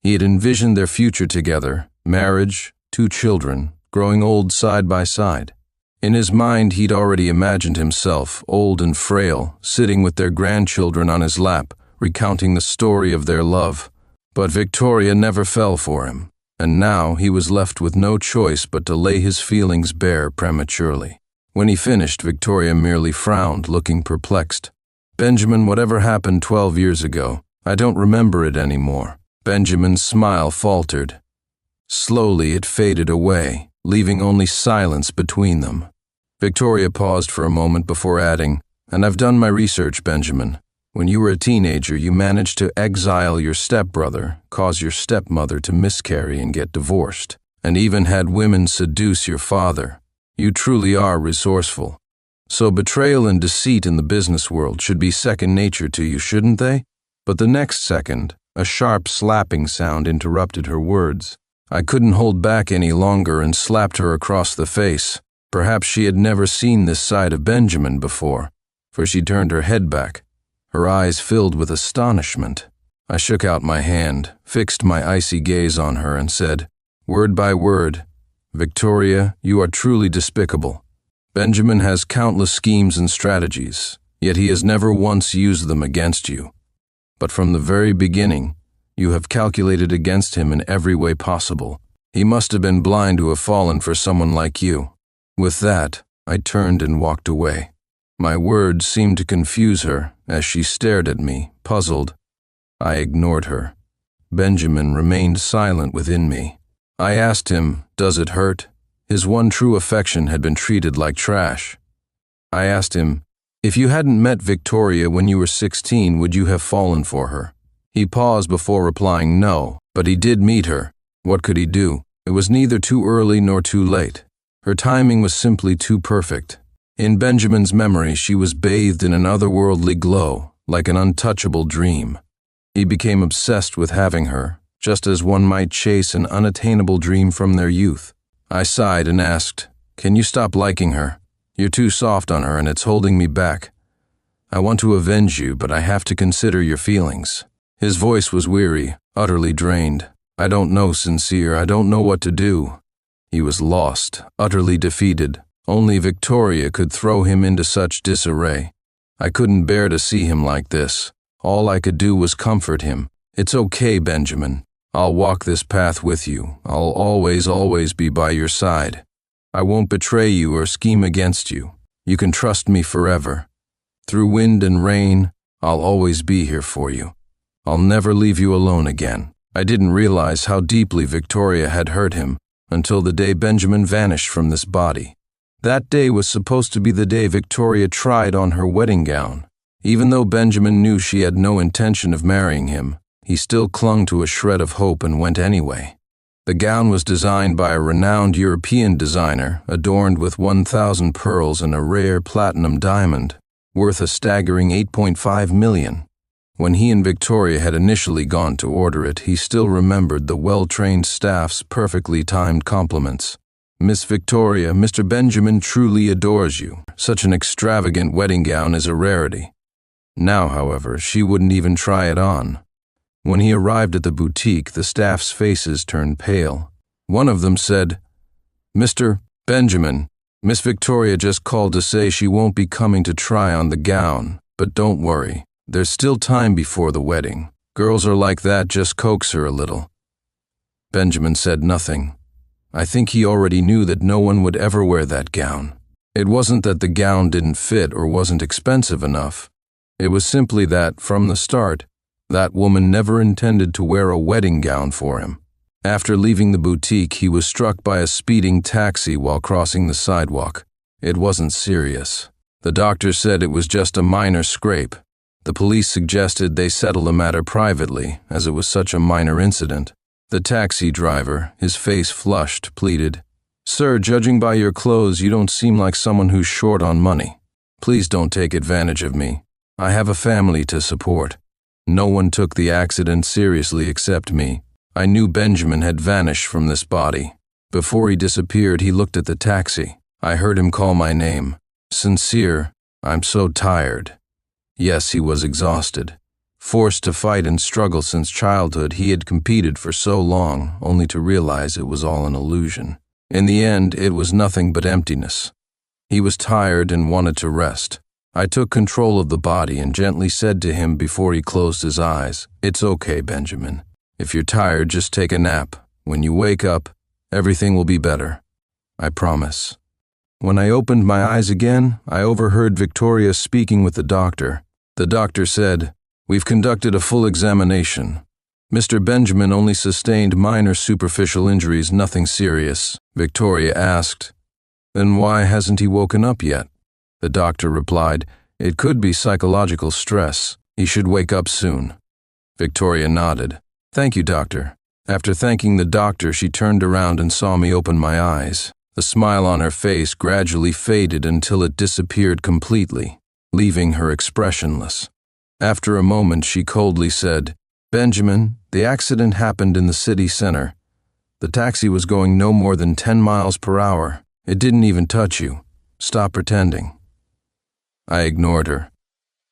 He had envisioned their future together, marriage, 2 children, growing old side by side. In his mind, he'd already imagined himself, old and frail, sitting with their grandchildren on his lap, recounting the story of their love. But Victoria never fell for him, and now he was left with no choice but to lay his feelings bare prematurely. When he finished, Victoria merely frowned, looking perplexed. "Benjamin, whatever happened 12 years ago, I don't remember it anymore." Benjamin's smile faltered. Slowly it faded away, leaving only silence between them. Victoria paused for a moment before adding, "And I've done my research, Benjamin. When you were a teenager, you managed to exile your stepbrother, cause your stepmother to miscarry and get divorced, and even had women seduce your father. You truly are resourceful. So betrayal and deceit in the business world should be second nature to you, shouldn't they?" But the next second, a sharp slapping sound interrupted her words. I couldn't hold back any longer and slapped her across the face. Perhaps she had never seen this side of Benjamin before, for she turned her head back, her eyes filled with astonishment. I shook out my hand, fixed my icy gaze on her, and said, word by word, "Victoria, you are truly despicable. Benjamin has countless schemes and strategies, yet he has never once used them against you. But from the very beginning, you have calculated against him in every way possible. He must have been blind to have fallen for someone like you." With that, I turned and walked away. My words seemed to confuse her as she stared at me, puzzled. I ignored her. Benjamin remained silent within me. I asked him, "Does it hurt?" His one true affection had been treated like trash. I asked him, "If you hadn't met Victoria when you were 16, would you have fallen for her?" He paused before replying no, but he did meet her. What could he do? It was neither too early nor too late. Her timing was simply too perfect. In Benjamin's memory, she was bathed in an otherworldly glow, like an untouchable dream. He became obsessed with having her, just as one might chase an unattainable dream from their youth. I sighed and asked, "Can you stop liking her? You're too soft on her and it's holding me back. I want to avenge you, but I have to consider your feelings." His voice was weary, utterly drained. I don't know, Sincere, I don't know what to do. He was lost, utterly defeated. Only Victoria could throw him into such disarray. I couldn't bear to see him like this. All I could do was comfort him. It's okay, Benjamin. I'll walk this path with you. I'll always be by your side. I won't betray you or scheme against you. You can trust me forever. Through wind and rain, I'll always be here for you. I'll never leave you alone again. I didn't realize how deeply Victoria had hurt him until the day Benjamin vanished from this body. That day was supposed to be the day Victoria tried on her wedding gown. Even though Benjamin knew she had no intention of marrying him, he still clung to a shred of hope and went anyway. The gown was designed by a renowned European designer, adorned with 1,000 pearls and a rare platinum diamond, worth a staggering $8.5 million. When he and Victoria had initially gone to order it, he still remembered the well-trained staff's perfectly timed compliments. Miss Victoria, Mr. Benjamin truly adores you. Such an extravagant wedding gown is a rarity. Now, however, she wouldn't even try it on. When he arrived at the boutique, the staff's faces turned pale. One of them said, "Mr. Benjamin, Miss Victoria just called to say she won't be coming to try on the gown, but don't worry. There's still time before the wedding. Girls are like that, just coax her a little." Benjamin said nothing. I think he already knew that no one would ever wear that gown. It wasn't that the gown didn't fit or wasn't expensive enough. It was simply that, from the start, that woman never intended to wear a wedding gown for him. After leaving the boutique, he was struck by a speeding taxi while crossing the sidewalk. It wasn't serious. The doctor said it was just a minor scrape. The police suggested they settle the matter privately, as it was such a minor incident. The taxi driver, his face flushed, pleaded, "Sir, judging by your clothes, you don't seem like someone who's short on money. Please don't take advantage of me. I have a family to support." No one took the accident seriously except me. I knew Benjamin had vanished from this body. Before he disappeared, he looked at the taxi. I heard him call my name. "Sincere, I'm so tired." Yes, he was exhausted. Forced to fight and struggle since childhood, he had competed for so long, only to realize it was all an illusion. In the end, it was nothing but emptiness. He was tired and wanted to rest. I took control of the body and gently said to him before he closed his eyes, "It's okay, Benjamin. If you're tired, just take a nap. When you wake up, everything will be better. I promise." When I opened my eyes again, I overheard Victoria speaking with the doctor. The doctor said, "We've conducted a full examination. Mr. Benjamin only sustained minor superficial injuries, nothing serious." Victoria asked, "Then why hasn't he woken up yet?" The doctor replied, "It could be psychological stress. He should wake up soon." Victoria nodded. "Thank you, doctor." After thanking the doctor, she turned around and saw me open my eyes. The smile on her face gradually faded until it disappeared completely, leaving her expressionless. After a moment, she coldly said, "Benjamin, the accident happened in the city center. The taxi was going no more than 10 miles per hour. It didn't even touch you. Stop pretending." I ignored her.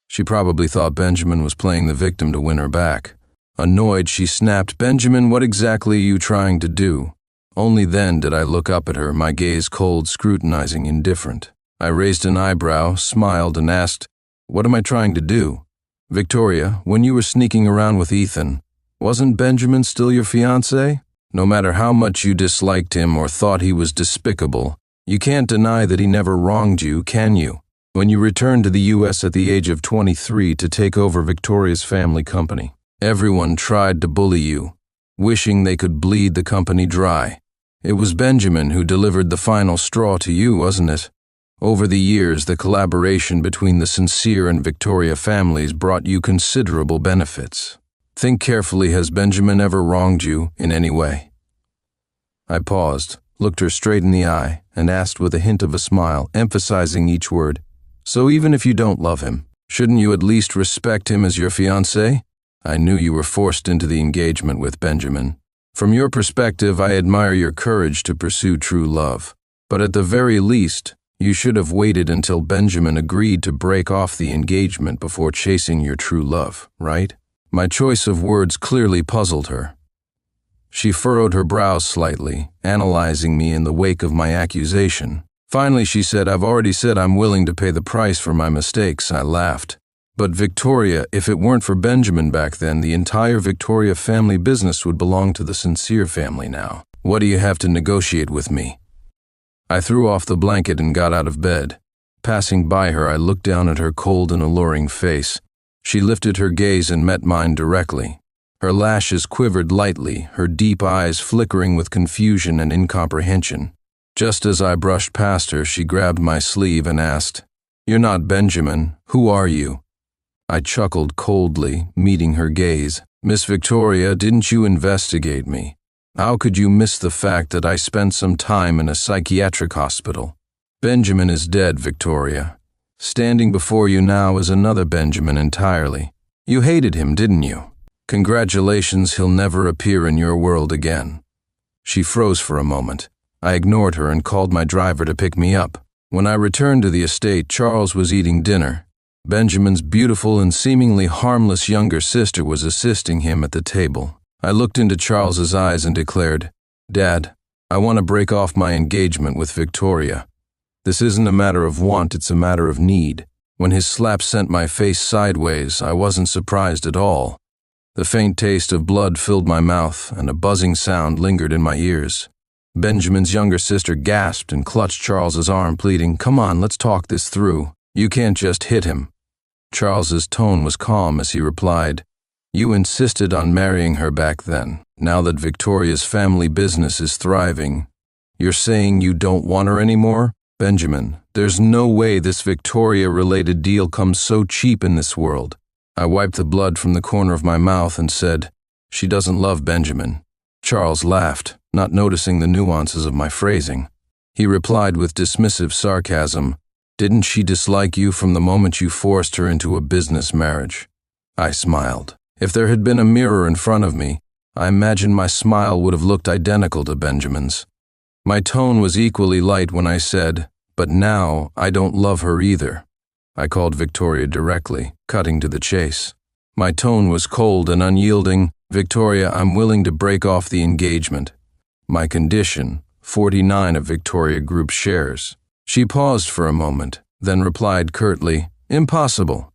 She probably thought Benjamin was playing the victim to win her back. Annoyed, she snapped, "Benjamin, what exactly are you trying to do?" Only then did I look up at her, my gaze cold, scrutinizing, indifferent. I raised an eyebrow, smiled, and asked, "What am I trying to do?" "Victoria, when you were sneaking around with Ethan, wasn't Benjamin still your fiancé? No matter how much you disliked him or thought he was despicable, you can't deny that he never wronged you, can you? When you returned to the U.S. at the age of 23 to take over Victoria's family company, everyone tried to bully you, wishing they could bleed the company dry. It was Benjamin who delivered the final straw to you, wasn't it? Over the years, the collaboration between the Sincere and Victoria families brought you considerable benefits. Think carefully, has Benjamin ever wronged you in any way?" I paused, looked her straight in the eye, and asked with a hint of a smile, emphasizing each word, "So even if you don't love him, shouldn't you at least respect him as your fiancé?" I knew you were forced into the engagement with Benjamin. From your perspective, I admire your courage to pursue true love. But at the very least, you should have waited until Benjamin agreed to break off the engagement before chasing your true love, right? My choice of words clearly puzzled her. She furrowed her brows slightly, analyzing me in the wake of my accusation. Finally, she said, "I've already said I'm willing to pay the price for my mistakes." I laughed. "But Victoria, if it weren't for Benjamin back then, the entire Victoria family business would belong to the Sincere family now. What do you have to negotiate with me?" I threw off the blanket and got out of bed. Passing by her, I looked down at her cold and alluring face. She lifted her gaze and met mine directly. Her lashes quivered lightly, her deep eyes flickering with confusion and incomprehension. Just as I brushed past her, she grabbed my sleeve and asked, "You're not Benjamin. Who are you?" I chuckled coldly, meeting her gaze. "Miss Victoria, didn't you investigate me? How could you miss the fact that I spent some time in a psychiatric hospital? Benjamin is dead, Victoria. Standing before you now is another Benjamin entirely. You hated him, didn't you? Congratulations, he'll never appear in your world again." She froze for a moment. I ignored her and called my driver to pick me up. When I returned to the estate, Charles was eating dinner. Benjamin's beautiful and seemingly harmless younger sister was assisting him at the table. I looked into Charles's eyes and declared, "Dad, I want to break off my engagement with Victoria. This isn't a matter of want, it's a matter of need." When his slap sent my face sideways, I wasn't surprised at all. The faint taste of blood filled my mouth, and a buzzing sound lingered in my ears. Benjamin's younger sister gasped and clutched Charles's arm, pleading, "Come on, let's talk this through. You can't just hit him." Charles's tone was calm as he replied, "You insisted on marrying her back then. Now that Victoria's family business is thriving, you're saying you don't want her anymore? Benjamin, there's no way this Victoria-related deal comes so cheap in this world." I wiped the blood from the corner of my mouth and said, "She doesn't love Benjamin." Charles laughed, not noticing the nuances of my phrasing. He replied with dismissive sarcasm, "Didn't she dislike you from the moment you forced her into a business marriage?" I smiled. If there had been a mirror in front of me, I imagine my smile would have looked identical to Benjamin's. My tone was equally light when I said, "But now I don't love her either." I called Victoria directly, cutting to the chase. My tone was cold and unyielding. "Victoria, I'm willing to break off the engagement. My condition, 49 of Victoria Group shares." She paused for a moment, then replied curtly, "Impossible."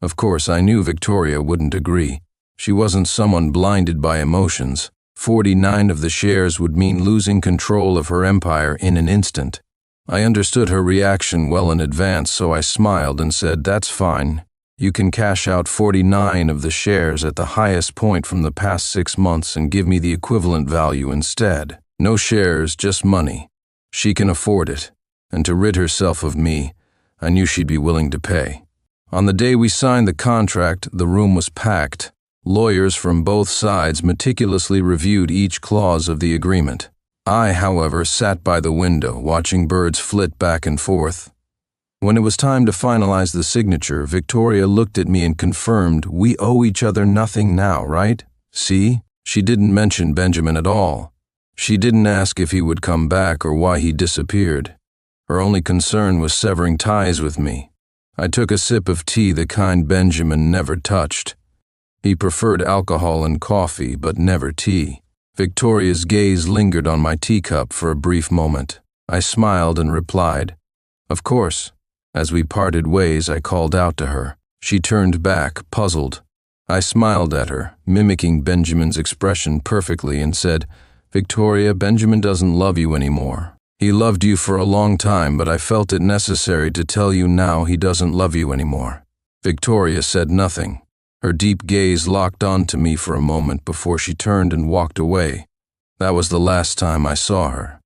Of course, I knew Victoria wouldn't agree. She wasn't someone blinded by emotions. 49 of the shares would mean losing control of her empire in an instant. I understood her reaction well in advance, so I smiled and said, "That's fine. You can cash out 49 of the shares at the highest point from the past 6 months and give me the equivalent value instead. No shares, just money. She can afford it. And to rid herself of me, I knew she'd be willing to pay." On the day we signed the contract, the room was packed. Lawyers from both sides meticulously reviewed each clause of the agreement. I, however, sat by the window, watching birds flit back and forth. When it was time to finalize the signature, Victoria looked at me and confirmed, "We owe each other nothing now, right? See?" She didn't mention Benjamin at all. She didn't ask if he would come back or why he disappeared. Her only concern was severing ties with me. I took a sip of tea, the kind Benjamin never touched. He preferred alcohol and coffee, but never tea. Victoria's gaze lingered on my teacup for a brief moment. I smiled and replied, "Of course." As we parted ways, I called out to her. She turned back, puzzled. I smiled at her, mimicking Benjamin's expression perfectly, and said, "Victoria, Benjamin doesn't love you anymore. He loved you for a long time, but I felt it necessary to tell you now he doesn't love you anymore." Victoria said nothing. Her deep gaze locked onto me for a moment before she turned and walked away. That was the last time I saw her.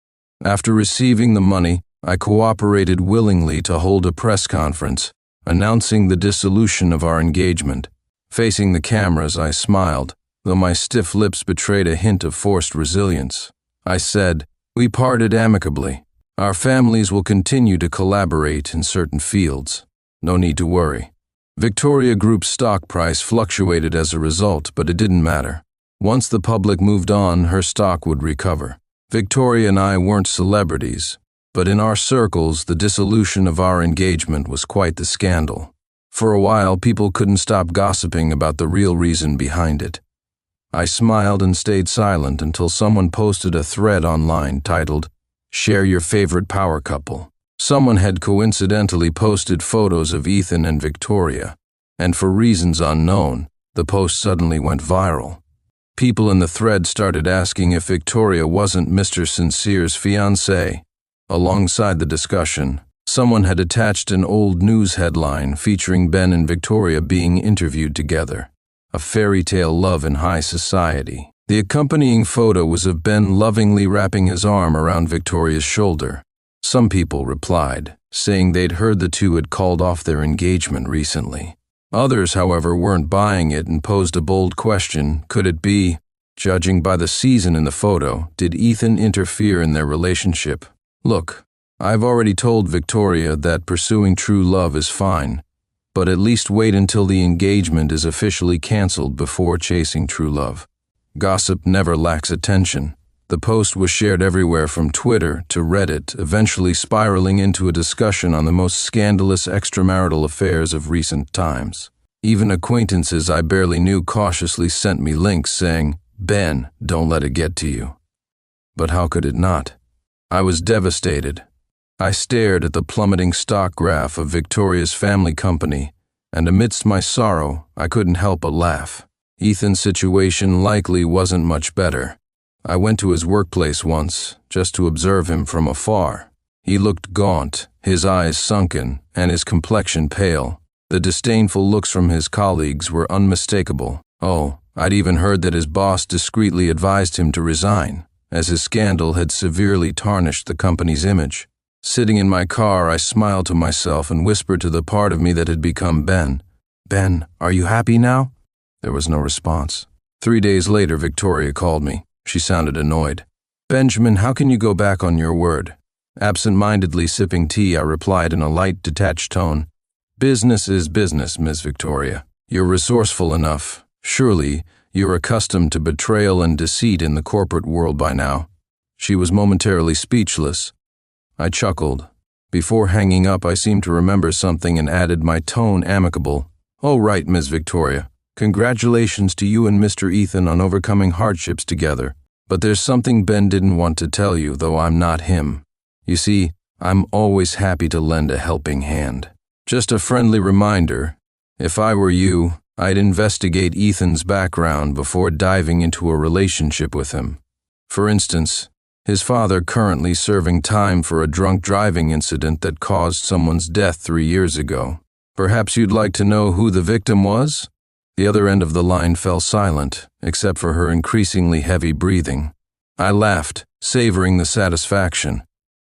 After receiving the money, I cooperated willingly to hold a press conference, announcing the dissolution of our engagement. Facing the cameras, I smiled, though my stiff lips betrayed a hint of forced resilience. I said, "We parted amicably. Our families will continue to collaborate in certain fields. No need to worry." Victoria Group's stock price fluctuated as a result, but it didn't matter. Once the public moved on, her stock would recover. Victoria and I weren't celebrities, but in our circles, the dissolution of our engagement was quite the scandal. For a while, people couldn't stop gossiping about the real reason behind it. I smiled and stayed silent until someone posted a thread online titled, "Share Your Favorite Power Couple." Someone had coincidentally posted photos of Ethan and Victoria, and for reasons unknown, the post suddenly went viral. People in the thread started asking if Victoria wasn't Mr. Sincere's fiancée. Alongside the discussion, someone had attached an old news headline featuring Ben and Victoria being interviewed together. A fairy tale love in high society. The accompanying photo was of Ben lovingly wrapping his arm around Victoria's shoulder. Some people replied, saying they'd heard the two had called off their engagement recently. Others, however, weren't buying it and posed a bold question: could it be? Judging by the season in the photo, did Ethan interfere in their relationship? Look, I've already told Victoria that pursuing true love is fine, but at least wait until the engagement is officially canceled before chasing true love. Gossip never lacks attention. The post was shared everywhere from Twitter to Reddit, eventually spiraling into a discussion on the most scandalous extramarital affairs of recent times. Even acquaintances I barely knew cautiously sent me links saying, "Ben, don't let it get to you." But how could it not? I was devastated. I stared at the plummeting stock graph of Victoria's family company, and amidst my sorrow, I couldn't help but laugh. Ethan's situation likely wasn't much better. I went to his workplace once, just to observe him from afar. He looked gaunt, his eyes sunken, and his complexion pale. The disdainful looks from his colleagues were unmistakable. Oh, I'd even heard that his boss discreetly advised him to resign, as his scandal had severely tarnished the company's image. Sitting in my car, I smiled to myself and whispered to the part of me that had become Ben, "Ben, are you happy now?" There was no response. 3 days later, Victoria called me. She sounded annoyed. "Benjamin, how can you go back on your word?" Absent-mindedly sipping tea, I replied in a light, detached tone, "Business is business, Miss Victoria. You're resourceful enough. Surely, you're accustomed to betrayal and deceit in the corporate world by now." She was momentarily speechless. I chuckled. Before hanging up, I seemed to remember something and added, my tone amicable, "Oh, right, Miss Victoria. Congratulations to you and Mr. Ethan on overcoming hardships together. But there's something Ben didn't want to tell you, though I'm not him. You see, I'm always happy to lend a helping hand. Just a friendly reminder, if I were you, I'd investigate Ethan's background before diving into a relationship with him. For instance, his father currently serving time for a drunk driving incident that caused someone's death 3 years ago. Perhaps you'd like to know who the victim was?" The other end of the line fell silent, except for her increasingly heavy breathing. I laughed, savoring the satisfaction.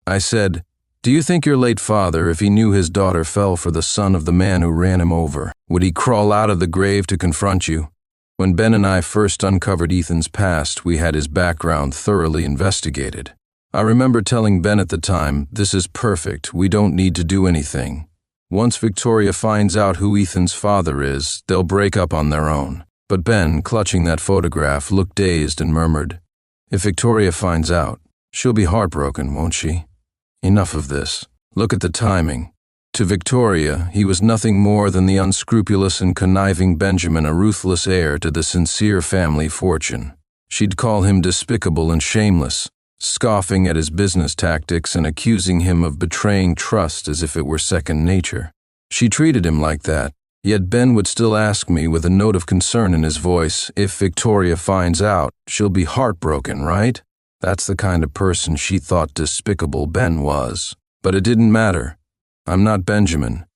I said, "Do you think your late father, if he knew his daughter fell for the son of the man who ran him over, would he crawl out of the grave to confront you?" When Ben and I first uncovered Ethan's past, we had his background thoroughly investigated. I remember telling Ben at the time, "This is perfect, we don't need to do anything. Once Victoria finds out who Ethan's father is, they'll break up on their own." But Ben, clutching that photograph, looked dazed and murmured, "If Victoria finds out, she'll be heartbroken, won't she?" Enough of this. Look at the timing. To Victoria, he was nothing more than the unscrupulous and conniving Benjamin, a ruthless heir to the Sincere family fortune. She'd call him despicable and shameless, scoffing at his business tactics and accusing him of betraying trust as if it were second nature. She treated him like that, yet Ben would still ask me with a note of concern in his voice, "If Victoria finds out, she'll be heartbroken, right?" That's the kind of person she thought despicable Ben was. But it didn't matter. I'm not Benjamin.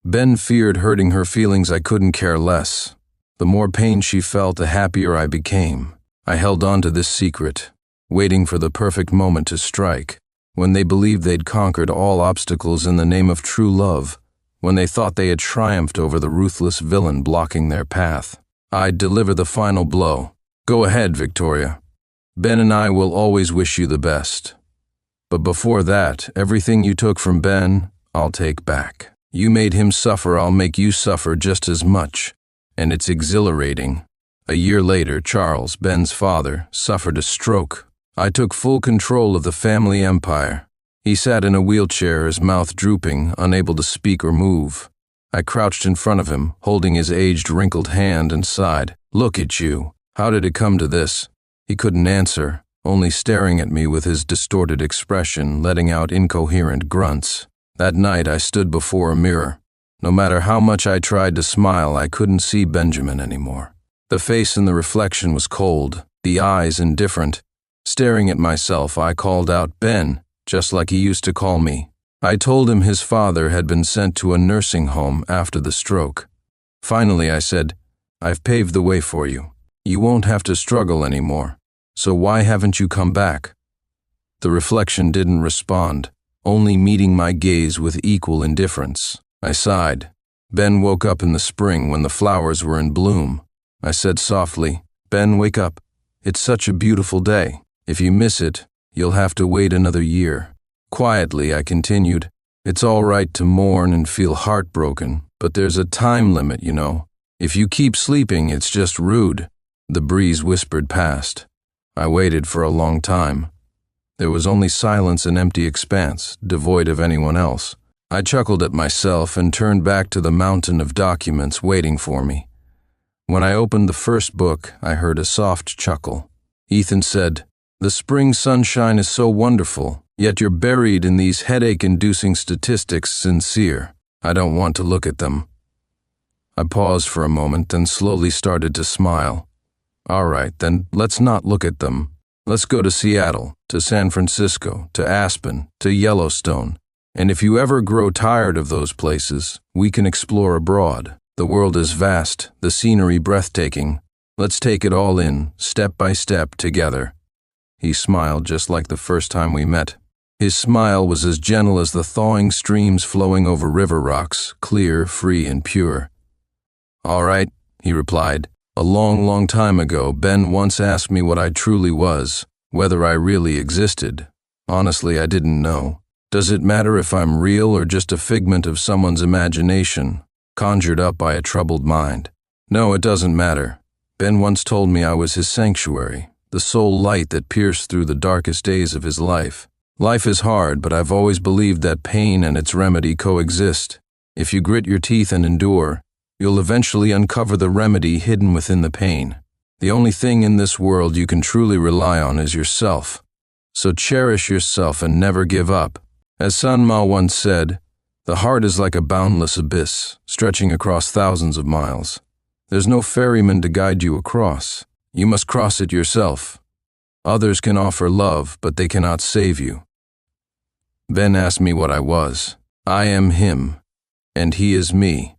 Ben feared hurting her feelings. I couldn't care less. The more pain she felt, the happier I became. I held on to this secret, waiting for the perfect moment to strike, when they believed they'd conquered all obstacles in the name of true love, when they thought they had triumphed over the ruthless villain blocking their path. I'd deliver the final blow. "Go ahead, Victoria. Ben and I will always wish you the best. But before that, everything you took from Ben, I'll take back. You made him suffer, I'll make you suffer just as much. And it's exhilarating." A year later, Charles, Ben's father, suffered a stroke. I took full control of the family empire. He sat in a wheelchair, his mouth drooping, unable to speak or move. I crouched in front of him, holding his aged, wrinkled hand, and sighed. "Look at you. How did it come to this?" He couldn't answer, only staring at me with his distorted expression, letting out incoherent grunts. That night I stood before a mirror. No matter how much I tried to smile, I couldn't see Benjamin anymore. The face in the reflection was cold, the eyes indifferent. Staring at myself, I called out, "Ben," just like he used to call me. I told him his father had been sent to a nursing home after the stroke. Finally, I said, "I've paved the way for you. You won't have to struggle anymore. So why haven't you come back?" The reflection didn't respond, only meeting my gaze with equal indifference. I sighed. "Ben woke up in the spring when the flowers were in bloom." I said softly, "Ben, wake up. It's such a beautiful day. If you miss it, you'll have to wait another year." Quietly, I continued, "It's all right to mourn and feel heartbroken, but there's a time limit, you know. If you keep sleeping, it's just rude." The breeze whispered past. I waited for a long time. There was only silence and empty expanse, devoid of anyone else. I chuckled at myself and turned back to the mountain of documents waiting for me. When I opened the first book, I heard a soft chuckle. Ethan said, "The spring sunshine is so wonderful, yet you're buried in these headache-inducing statistics. Sincere. I don't want to look at them." I paused for a moment, then slowly started to smile. "All right, then let's not look at them. Let's go to Seattle, to San Francisco, to Aspen, to Yellowstone. And if you ever grow tired of those places, we can explore abroad. The world is vast, the scenery breathtaking. Let's take it all in, step by step, together." He smiled just like the first time we met. His smile was as gentle as the thawing streams flowing over river rocks, clear, free, and pure. "All right," he replied. "A long, long time ago, Ben once asked me what I truly was, whether I really existed. Honestly, I didn't know. Does it matter if I'm real or just a figment of someone's imagination, conjured up by a troubled mind? No, it doesn't matter. Ben once told me I was his sanctuary, the sole light that pierced through the darkest days of his life. Life is hard, but I've always believed that pain and its remedy coexist. If you grit your teeth and endure, you'll eventually uncover the remedy hidden within the pain. The only thing in this world you can truly rely on is yourself. So cherish yourself and never give up. As San Ma once said, the heart is like a boundless abyss, stretching across thousands of miles. There's no ferryman to guide you across. You must cross it yourself. Others can offer love, but they cannot save you." Ben asked me what I was. I am him, and he is me.